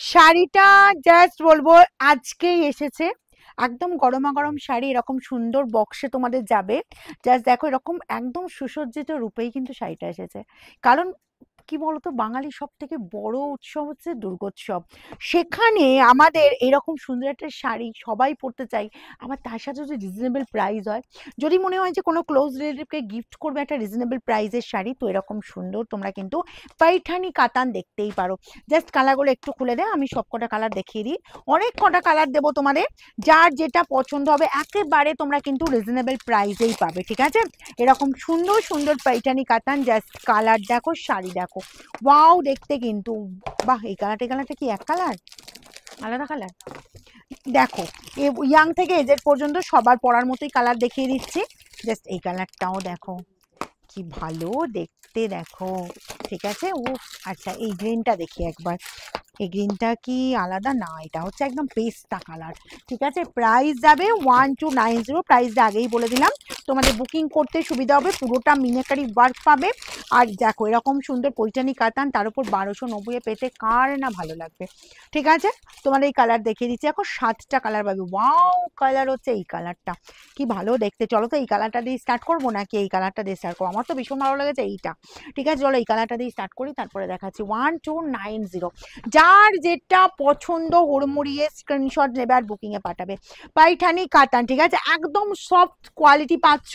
শাড়িটা জাস্ট বলবো আজকেই এসেছে, একদম গরমা গরম শাড়ি, এরকম সুন্দর বক্সে তোমাদের যাবে। জাস্ট দেখো এরকম একদম সুসজ্জিত রূপেই কিন্তু শাড়িটা এসেছে। কারণ কি বলতো, বাঙালির সব থেকে বড় উৎসব হচ্ছে দুর্গোৎসব। সেখানে আমাদের এরকম সুন্দর একটা শাড়ি সবাই পরতে চাই, আবার তার সাথে যদি রিজনেবল প্রাইস হয়, যদি মনে হয় যে কোনো ক্লোজ রিলেটিভকে গিফট করবে একটা রিজনেবল প্রাইসের শাড়ি, তো এরকম সুন্দর তোমরা কিন্তু পাইঠানি কাতান দেখতেই পারো। জাস্ট কালারগুলো একটু খুলে দেয়, আমি সব কটা কালার দেখিয়ে দিই। অনেক কটা কালার দেবো তোমাদের, যার যেটা পছন্দ হবে একেবারে তোমরা কিন্তু রিজনেবল প্রাইসেই পাবে, ঠিক আছে? এরকম সুন্দর সুন্দর পাইঠানি কাতান, জাস্ট কালার দেখো, শাড়ি দেখো, ওয়াও দেখতে কিন্তু। বাহ, এই কালারটা কি এক কালার, আলাদা কালার? দেখো, ইয়াং থেকে এজেড পর্যন্ত সবার পরার মতোই কালার দেখিয়ে দিচ্ছি। জাস্ট এই কালারটাও দেখো, কি ভালো দেখতে দেখো, ঠিক আছে? ও আচ্ছা, এই গ্রিনটা দেখি একবার। এই গ্রিনটা কি আলাদা? না, এটা হচ্ছে একদম পেস্তা কালার, ঠিক আছে? প্রাইস যাবে 1290, প্রাইসটা আগেই বলে দিলাম, তোমাদের বুকিং করতে সুবিধা হবে, পুরোটা মিনাকারি ওয়ার্ক পাবে। আর দেখো এরকম সুন্দর পৈঠানি কাতান, তার উপর 1290 পেতে কার না ভালো লাগবে, ঠিক আছে? তোমার এই কালার দেখিয়ে দিচ্ছি, এখন 7টা কালার পাবে। ওয়াও, কালার হচ্ছে এই কালারটা, কি ভালো দেখতে। চলো তো এই কালারটা দিয়ে স্টার্ট করবো নাকি এই কালারটা দিয়ে স্টার্ট করবো? আমার তো ভীষণ ভালো লেগেছে এইটা, ঠিক আছে? চলো এই কালারটা দিয়ে স্টার্ট করি, তারপরে দেখাচ্ছি। 1290, যার যেটা পছন্দ হুড়মুড়িয়ে স্ক্রিনশট নেবে আর বুকিং এ পাঠাবে। পাইঠানি কাতান, ঠিক আছে? একদম সফট কোয়ালিটি পাচ্ছ।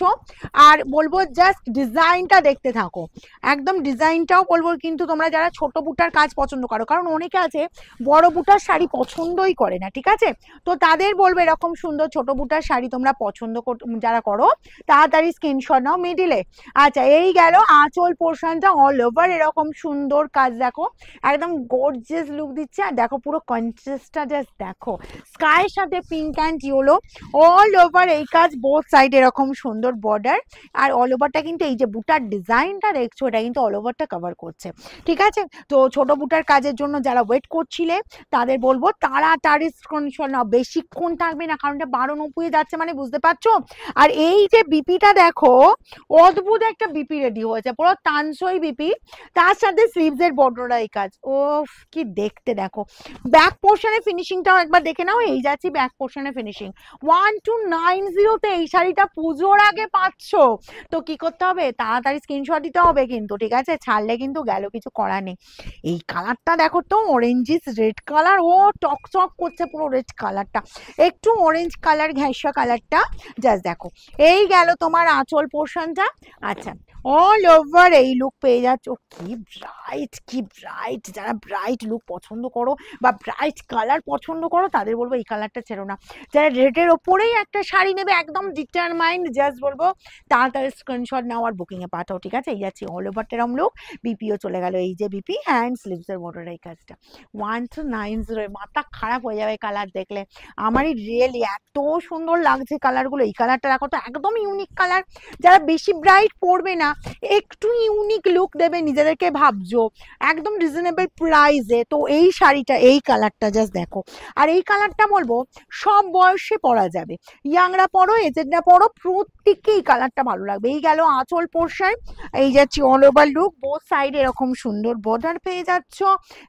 আর বলবো জাস্ট ডিজাইনটা দেখতে থাকো, একদম ডিজাইনটাও বলবো কিন্তু তোমরা যারা ছোট বুটার কাজ পছন্দ করো, কারণ অনেকে আছে বড় বুটার শাড়ি পছন্দই করে না, ঠিক আছে? তো তাদের বলবো এরকম সুন্দর ছোট বুটার শাড়ি তোমরা পছন্দ যারা করো, তাড়াতাড়ি স্ক্রিনশট নাও মিডিলে। আচ্ছা, এই গেল আঁচল পোর্শনটা, অল ওভার এরকম সুন্দর কাজ দেখো, একদম গর্জিয়াস লুক দিচ্ছে। আর দেখো পুরো কন্ট্রাস্টটা জাস্ট দেখো, স্কাইয়ের সাথে pink and yellow, all over এই কাজ, বোথ সাইড এরকম সুন্দর বর্ডার। আর অল ওভারটা কিন্তু এই যে বুটার ডিজাইনটা দেখছো, এটা কিন্তু অল ওভারটা কভার করছে, ঠিক আছে? তো ছোট বুটার কাজের জন্য যারা ওয়েট করছিলে তাদের বলবো তাড়াতাড়ি স্ক্রিনশট নাও, বেশিক্ষণ থাকবে না, কারণ এটা 1290 যাচ্ছে মানে বুঝতে পারছো। আর এই যে বিপিটা দেখো, অদ্ভুত একটা বিপি রেডি হয়েছে, পুরো তানসই বিপি, তার সাথে স্লিভস এর বর্ডারটা এই কাজ, ও কি দেখতে দেখো। ব্যাক পোর্শনে ফিনিশিংটাও একবার দেখে নাও, এই যাচ্ছি ব্যাক পোর্শনে ফিনিশিং। 1290 এই শাড়িটা পুজোর আগে পাচ্ছ, তো কি করতে হবে, তাড়াতাড়ি স্ক্রিনশট দিতে হবে কিন্তু, ঠিক আছে? ছাড়লে কিন্তু গেল, কিছু করার নেই। এই কালারটা দেখো তো, অরেঞ্জিস রেড কালার, ও টকটক করছে পুরো রেড কালারটা, একটু অরেঞ্জ কালার ঘেঁষা কালারটা, জাস্ট দেখো। এই গেল তোমার আঁচল পোর্শনটা। আচ্ছা, অল ওভার এই লুক পেয়ে যাচ্ছ, কি ব্রাইট, কি ব্রাইট। যারা ব্রাইট লুক পছন্দ করো বা ব্রাইট কালার পছন্দ করো, তাদের বলবো এই কালারটা ছেড়ো না। যারা রেডের ওপরেই একটা শাড়ি নেবে একদম ডিটারমাইন্ড, জাস্ট বলবো তাড়াতাড়ি স্ক্রিনশট নাও আর বুকিং এ পাঠাও, ঠিক আছে? এই যাচ্ছি অল ওভার এরম লুক, বিপিও চলে গেল, এই যে বিপি হ্যান্ড স্লিভস এর বর্ডার এই কাজটা। 1290, মাথা খারাপ হয়ে যাবে কালার দেখলে। আমারই রিয়েলি এত সুন্দর লাগছে কালারগুলো। এই কালারটা দেখো তো, একদম ইউনিক কালার। যারা বেশি ব্রাইট পরবে না, একটু ইউনিক লুক দেবে নিজেদেরকে ভাবছো, একদম রিজনেবল প্রাইসে, তো এই শাড়িটা, এই কালারটা জাস্ট দেখো। আর এই কালারটা বলবো সব বয়সে পরা যাবে, ইয়াংরা পরো, এজেডরা পরো, প্রত্যেককে এই কালারটা ভালো লাগবে। এই গেল আঁচল পোর্শন, এই যাচ্ছি all over look, both side এরকম সুন্দর বর্ডার পেয়ে যাচ্ছ।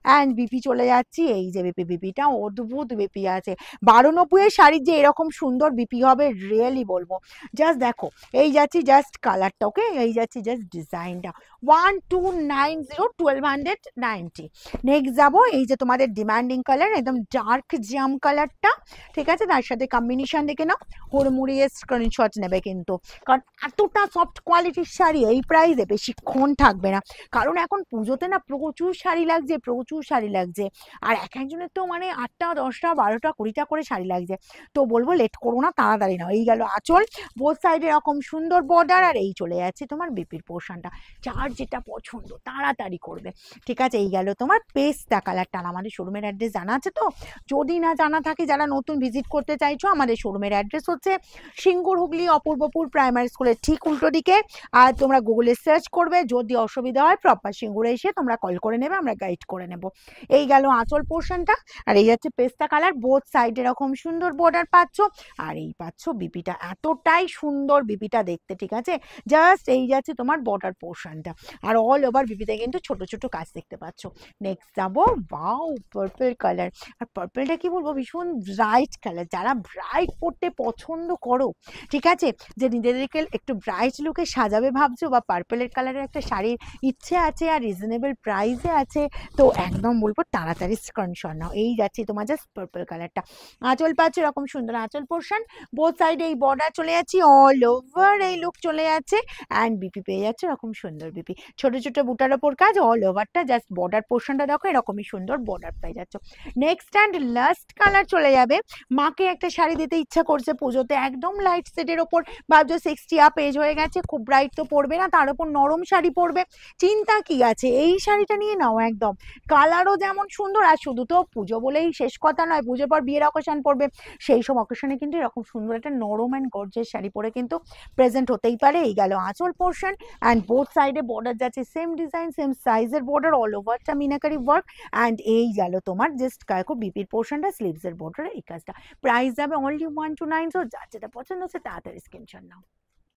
অ্যান্ড বিপি চলে যাচ্ছি, এই যে বিপি, বিপিটা অদ্ভুত বিপি আছে। 1290 এর শাড়ির যে এরকম সুন্দর বিপি হবে, রিয়েলি বলবো। জাস্ট দেখো, এই যাচ্ছি জাস্ট কালারটা, ওকে? এই যাচ্ছি জাস্ট ডিজাইনটা। 1290, 1290। নেক্সট যাবো, এই যে তোমাদের ডিমান্ডিং কালার, একদম ডার্ক জাম কালারটা, ঠিক আছে? তার সাথে কম্বিনেশন দেখে নাও, হুড়মুড়িয়ে স্ক্রিনশট নেবে কিন্তু, কারণ এতটা সফট কোয়ালিটির শাড়ি এই প্রাইসে বেশিক্ষণ থাকবে না। কারণ এখন পুজোতে না প্রচুর শাড়ি লাগছে, প্রচুর শাড়ি লাগছে। আর এক একজনের তো মানে 8টা 10টা 12টা 20টা করে শাড়ি লাগছে। তো বলবো লেট করো না, তাড়াতাড়ি নাও। এই গেল আঁচল, বোথ সাইডে এরকম সুন্দর বর্ডার, আর এই চলে যাচ্ছে তোমার বিপির পোর্শনটা। যার যেটা পছন্দ তাড়াতাড়ি করবে, ঠিক আছে? এই গেল তোমার পেস্তা কালারটা। আমাদের শোরুমের অ্যাড্রেস জানা আছে তো? যদি না জানা থাকে, যারা নতুন ভিজিট করতে চাইছো, আমাদের শোরুমের অ্যাড্রেস হচ্ছে সিঙ্গুর, হুগলি, অপূর্বপুর প্রাইমারি স্কুলের ঠিক উল্টো দিকে। আর তোমরা গুগলে সার্চ করবে, যদি অসুবিধা হয় প্রপার সিঙ্গুরে এসে তোমরা কল করে নেবে, আমরা গাইড করে নেব। এই গেল আঁচল পোর্শনটা, আর এই যাচ্ছে পেস্তা কালার, বোথ সাইড এরকম সুন্দর বর্ডার পাচ্ছ। আর এই পাচ্ছ বিপিটা, এতটাই সুন্দর বিপিটা দেখতে, ঠিক আছে? জাস্ট এই যাচ্ছে যাচ্ছে তোমার বর্ডার পোর্শনটা, আর অল ওভার বিপিতে কিন্তু ছোট ছোট কাজ দেখতে পাচ্ছ। নেক্সট যাবো, ওয়াও পার্পল কালার। আর পার্পলটা কি বলবো, ভীষণ ব্রাইট কালার। যারা ব্রাইট পড়তে পছন্দ করো, ঠিক আছে, যে নিজেদেরকে একটু ব্রাইট লুকে সাজাবে ভাবছো, বা পার্পলের কালারের একটা শাড়ির ইচ্ছে আছে আর রিজনেবল প্রাইসে আছে, তো একদম বলবো তাড়াতাড়ি স্ক্রিনশট নাও। এই যাচ্ছে তোমার জাস্ট পার্পল কালারটা। আঁচল পাচ্ছ এরকম সুন্দর আঁচল পোর্শন, বোথ সাইডে এই বর্ডার চলে যাচ্ছে, অল ওভার এই লুক চলে যাচ্ছে, অ্যান্ড বিপি পেয়ে যাচ্ছে এরকম সুন্দর বিপি, ছোট ছোট বুটার ওপর কাজ, অল ওভারটা জাস্ট বর্ডার পোর্শনটা দেখো এরকমই সুন্দর বর্ডার পেয়ে যাচ্ছ। নেক্সট অ্যান্ড লাস্ট কালার চলে যাবে, মাকে একটা শাড়ি দিতে ইচ্ছা করছে পুজোতে, একদম লাইট সেটের ওপর, ভাবছো 60 আপ এজ হয়ে গেছে, খুব ব্রাইট তো পড়বে না, তার উপর নরম শাড়ি পরবে, চিন্তা কি আছে, এই শাড়িটা নিয়ে নাও একদম। কালারও যেমন সুন্দর, আর শুধু তো পুজো বলেই শেষ কথা নয়, পুজোর পর বিয়ের অকেশন পড়বে, সেই সব অকেশনে কিন্তু এরকম সুন্দর একটা নরম অ্যান্ড গর্জিয়াস শাড়ি পরে কিন্তু প্রেজেন্ট হতেই পারে। এই গেল আঁচল পোর্শন, অ্যান্ড বোথ সাইডে বর্ডার যাচ্ছে সেম ডিজাইন সেম সাইজের বর্ডার, অল ওভারটা মিনাকারি ওয়ার্ক, অ্যান্ড এই গেল তোমার জাস্ট কায়কো বিপির পোর্শনটা, স্লিভসের বর্ডারে এই কাজটা। প্রাইস যাবে অনলি 129। যার যেটা পছন্দ হচ্ছে তাড়াতাড়ি স্ক্রিনশট নাও।